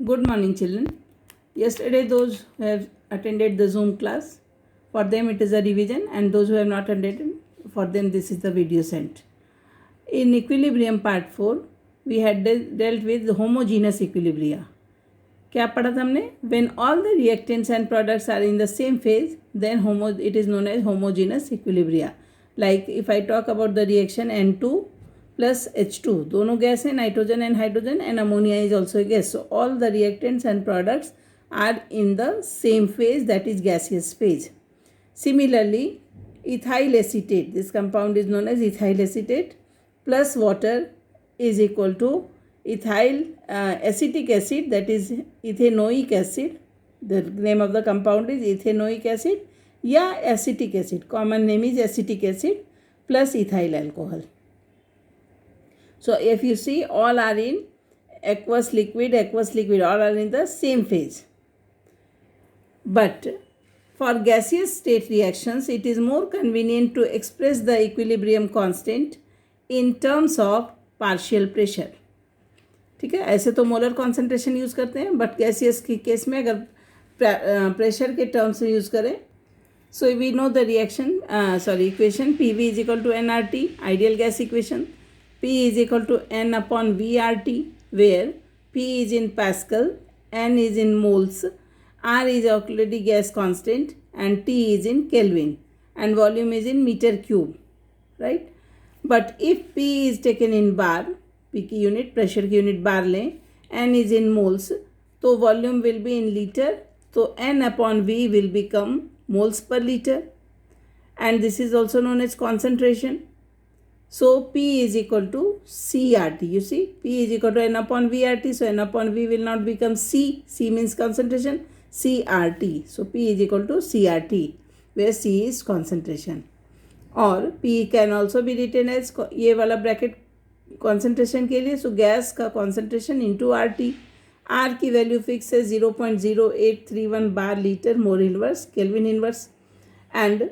Good morning, children. Yesterday, those who have attended the Zoom class, for them it is a revision, and those who have not attended, for them this is the video sent. In equilibrium part 4, we had dealt with homogeneous equilibria. क्या पढ़ा था हमने? When all the reactants and products are in the same phase, then it is known as homogeneous equilibria. Like if I talk about the reaction N2 plus H2, दोनों gas है, nitrogen and hydrogen, and ammonia is also a gas. So all the reactants and products are in the same phase, that is gaseous phase. Similarly, ethyl acetate, this compound is known as ethyl acetate, plus water is equal to ethyl acetic acid, that is ethanoic acid. The name of the compound is ethanoic acid या acetic acid. Common name is acetic acid plus ethyl alcohol. So if you see, all are in aqueous liquid, all are in the same phase. But for gaseous state reactions, it is more convenient to express the equilibrium constant in terms of partial pressure. ठीक है, ऐसे तो molar concentration use करते हैं, but gaseous के case में अगर pressure के टर्म्स में यूज़ करें, so we know the equation PV is equal to nRT, ideal gas equation. P is equal to N upon VRT, where P is in Pascal, N is in moles, R is already gas constant, and T is in Kelvin, and volume is in meter cube, right? But if P is taken in bar, P की unit, pressure की unit bar लें, N is in moles, तो volume will be in liter, तो N upon V will become moles per liter, and this is also known as concentration. So P is equal to CRT. You see, P is equal to N upon VRT. So N upon V will not become C. C means concentration. CRT. So P is equal to CRT, where C is concentration. Or P can also be written as ये वाला bracket concentration के लिए. So gas का concentration into RT. R की value fix है 0.0831 bar liter more inverse Kelvin inverse, and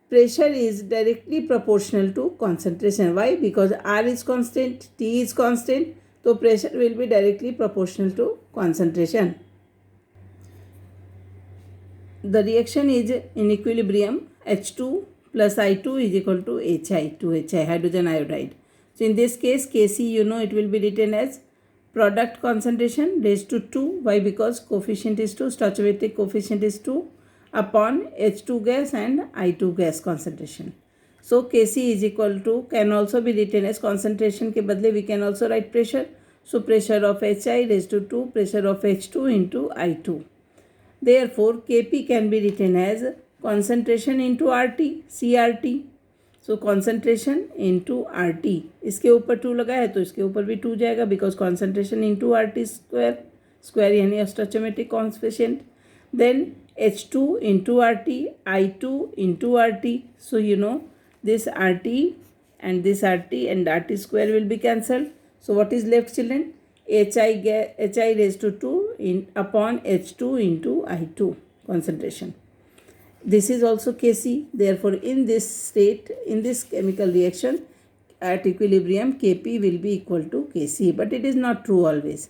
pressure is directly proportional to concentration. Why? Because R is constant, T is constant, so pressure will be directly proportional to concentration. The reaction is in equilibrium. H2 plus I2 is equal to HI, 2HI, hydrogen iodide. So in this case, Kc, you know, it will be written as product concentration raised to 2. Why? Because coefficient is 2, stoichiometric coefficient is 2 upon H2 gas and I2 gas concentration. So Kc is equal to, can also be written as concentration के बदले we can also write pressure. So pressure of Hi raised to 2, pressure of H2 into I2. Therefore Kp can be written as concentration into RT, CRT. So concentration into RT. इसके ऊपर 2 लगा है तो इसके ऊपर भी 2 जाएगा, because concentration into RT square यानी stoichiometric coefficient. Then H2 into RT, I2 into RT. So you know this RT and this RT and RT square will be cancelled. So what is left, children? HI raised to 2 upon H2 into I2 concentration. This is also Kc. Therefore in this state, in this chemical reaction at equilibrium, Kp will be equal to Kc. But it is not true always.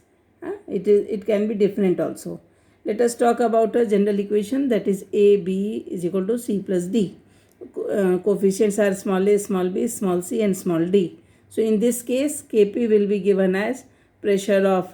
It can be different also. Let us talk about a general equation, that is AB is equal to C plus D. Coefficients are small a, small b, small c and small d. So in this case, Kp will be given as pressure of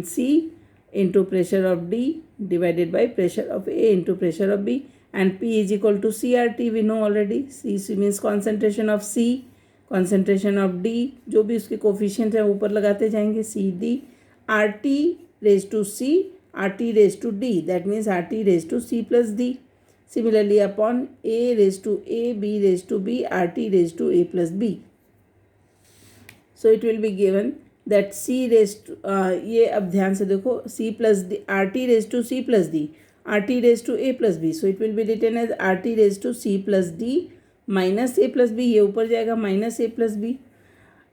C into pressure of D divided by pressure of A into pressure of B, and P is equal to CRT, we know already. C means concentration of C, concentration of D, जो भी उसके coefficient है ऊपर लगाते जाएंगे, CD, RT raised to C, RT raised to D, that means RT raised to C plus D. Similarly upon A raised to A, B raised to B, RT raised to A plus B. So it will be given that C raised to, ये अब ध्यान से देखो, C plus D, RT raised to C plus D, RT raised to A plus B. So it will be written as RT raised to C plus D minus A plus B, ये ऊपर जाएगा minus A plus B,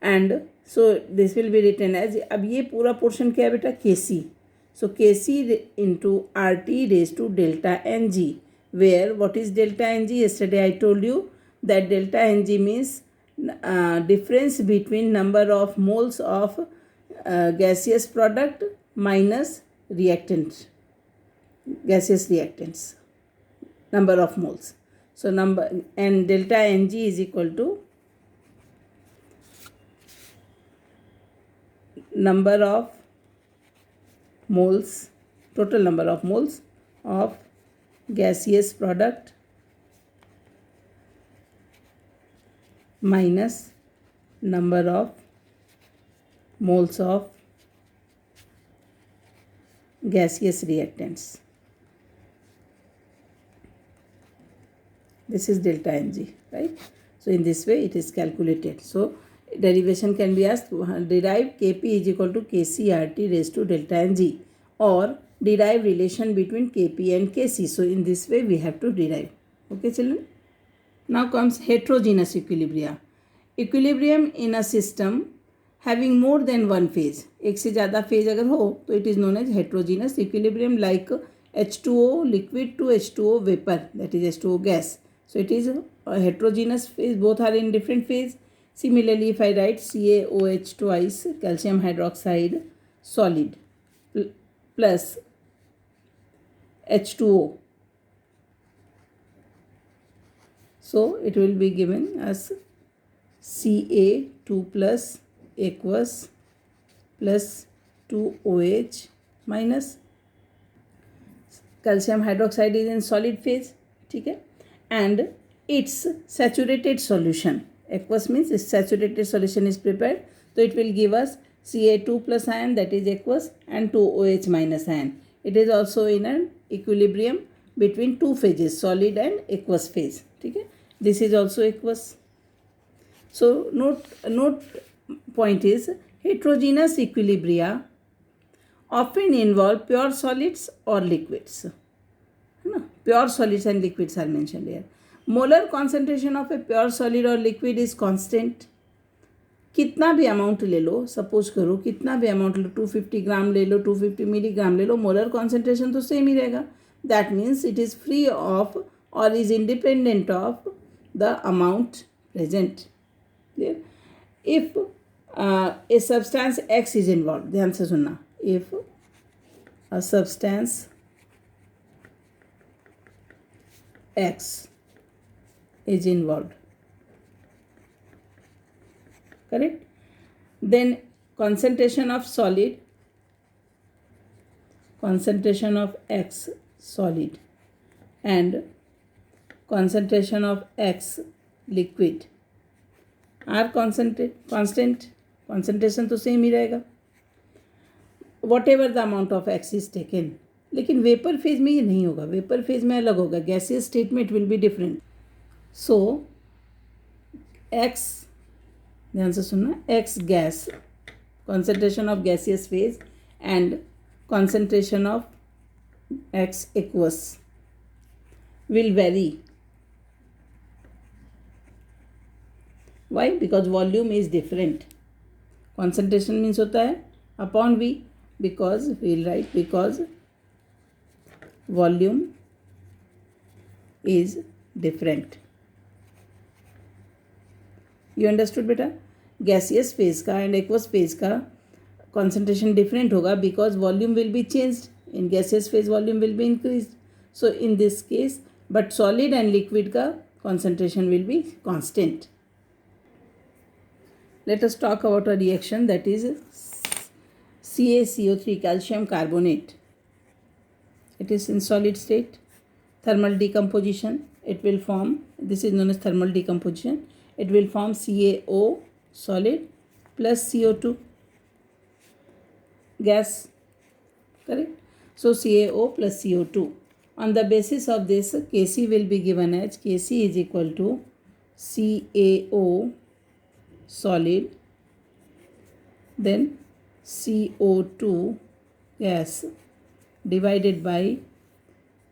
and so this will be written as, अब ये पूरा portion क्या है बेटा? Kc. So Kc into RT raised to delta Ng, where what is delta Ng? Yesterday I told you that delta Ng means difference between number of moles of gaseous product minus reactant, gaseous reactants, number of moles. So number, and delta Ng is equal to number of moles, total number of moles of gaseous product minus number of moles of gaseous reactants. This is delta Ng, right? So in this way it is calculated. So derivation can be asked, derive Kp is equal to Kc raised to delta Ng, or derive relation between Kp and Kc. So in this way we have to derive. Okay children? Now comes heterogeneous equilibria. Equilibrium in a system having more than one phase. एक से ज़्यादा phase अगर हो तो it is known as heterogeneous equilibrium, like H2O liquid to H2O vapor, that is H2O gas. So it is a heterogeneous phase, both are in different phase. Similarly, if I write CaOH twice, calcium hydroxide solid plus H2O, so it will be given as Ca2 plus aqueous plus 2OH minus calcium hydroxide is in solid phase, ठीक है, and its saturated solution, aqueous means its saturated solution is prepared, so it will give us Ca2 plus ion, that is aqueous, and 2OH minus ion. It is also in an equilibrium between two phases, solid and aqueous phase, ठीक है. This is also aqueous. So note point is heterogeneous equilibria often involve pure solids or liquids. Pure solids and liquids are mentioned here. Molar concentration of a pure solid or liquid is constant. कितना भी amount ले लो, suppose करो कितना भी amount लो, 250 ग्राम ले लो, 250 milligram ले लो, molar concentration तो सेम ही रहेगा. That means it is free of और is independent of the amount present. Clear? If a substance X is involve, ध्यान से सुनना, if a substance X is involved, correct? Then concentration of X solid and concentration of X liquid are constant. Concentration तो same ही रहेगा whatever the amount of X is taken. लेकिन vapour phase में ये नहीं होगा, वेपर फेज में अलग होगा, गैसियस स्टेट में it will be different. So X, ध्यान से सुनना, X gas, concentration of gaseous phase and concentration of X aqueous will vary. Why? Because volume is different. Concentration means होता है upon V, because will write because volume is different. You understood बेटा? Gaseous phase का and aqueous phase का concentration different होगा because volume will be changed. In gaseous phase volume will be increased. So in this case, but solid and liquid का concentration will be constant. Let us talk about a reaction that is CaCO3, calcium carbonate. It is in solid state. Thermal decomposition, it will form, this is known as thermal decomposition, it will form CaO solid plus CO2 gas, correct? So CaO plus CO2. On the basis of this, Kc will be given as Kc is equal to CaO solid, then CO2 gas divided by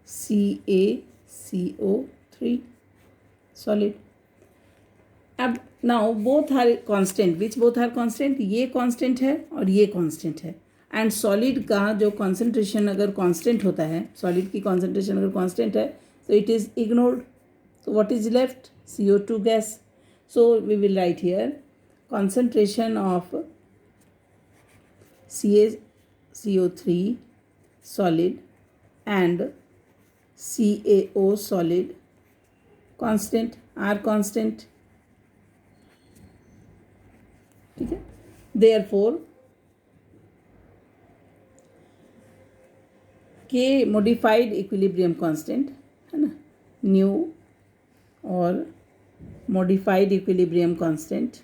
CaCO3 solid. अब now both are constant. Which both are constant? ये constant है और ये constant है. And solid का जो concentration अगर constant होता है, solid की concentration अगर constant है, so it is ignored. So what is left? CO2 gas. So we will write here concentration of CO3 solid and CaO solid constant, R constant. ठीक है, therefore K modified equilibrium constant है ना, new और modified equilibrium constant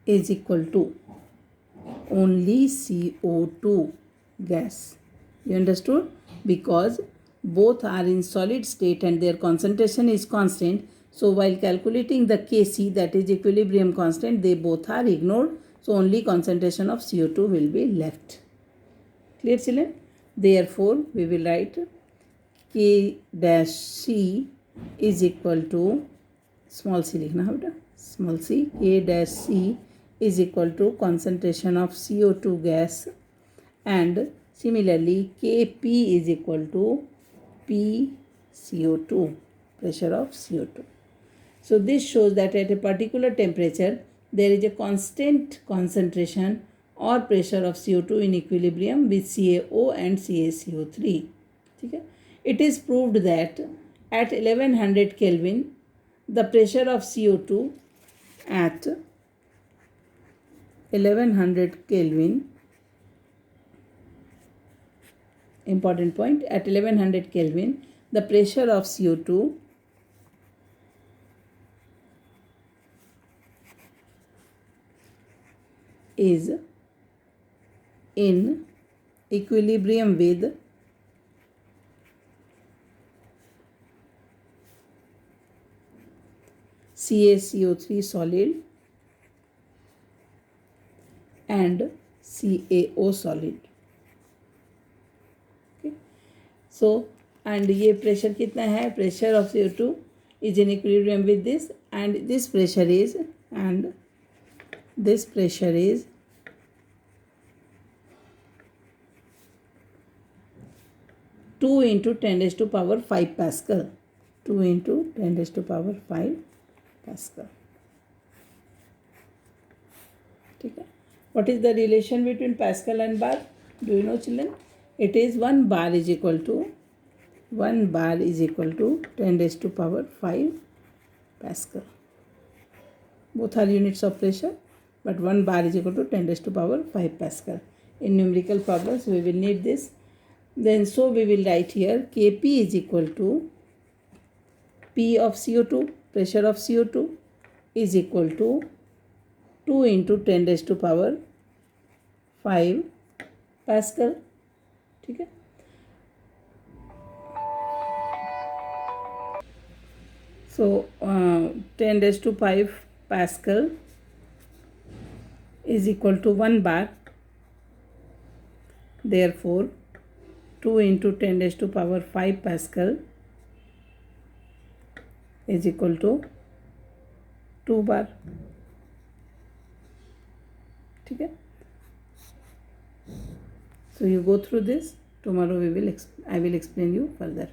is equal to only CO2 gas. You understood? Because both are in solid state and their concentration is constant. So while calculating the Kc, that is equilibrium constant, they both are ignored. So only concentration of CO2 will be left. Clear children? Therefore we will write K dash C is equal to, small c लिखना है बेटा, small c, K dash C is equal to concentration of CO2 gas, and similarly Kp is equal to PCO2, pressure of CO2. So this shows that at a particular temperature there is a constant concentration or pressure of CO2 in equilibrium with CaO and CaCO3. ठीक है, it is proved that at 1100 Kelvin the pressure of CO2 at 1100 Kelvin, important point, at 1100 Kelvin the pressure of CO2 is in equilibrium with CaCO3 solid and CaO solid. Okay. So and ये pressure कितना है, pressure of CO2 is in equilibrium with this, and this pressure is, and this pressure is 2 into 10 raised to power 5 Pascal. 2 into 10 raised to power 5 Pascal. ठीक है. What is the relation between Pascal and bar? Do you know children? It is 1 bar is equal to 10 raised to power 5 Pascal. Both are units of pressure, but 1 bar is equal to 10 raised to power 5 Pascal. In numerical problems we will need this. Then so we will write here Kp is equal to P of CO2, pressure of CO2, is equal to 2 into 10 raised to power 5 Pascal. ठीक है. So 10 raised to 5 Pascal is equal to 1 bar. Therefore 2 into 10 raised to power 5 Pascal is equal to 2 bar. ठीक है. So you go through this. Tomorrow I will explain you further.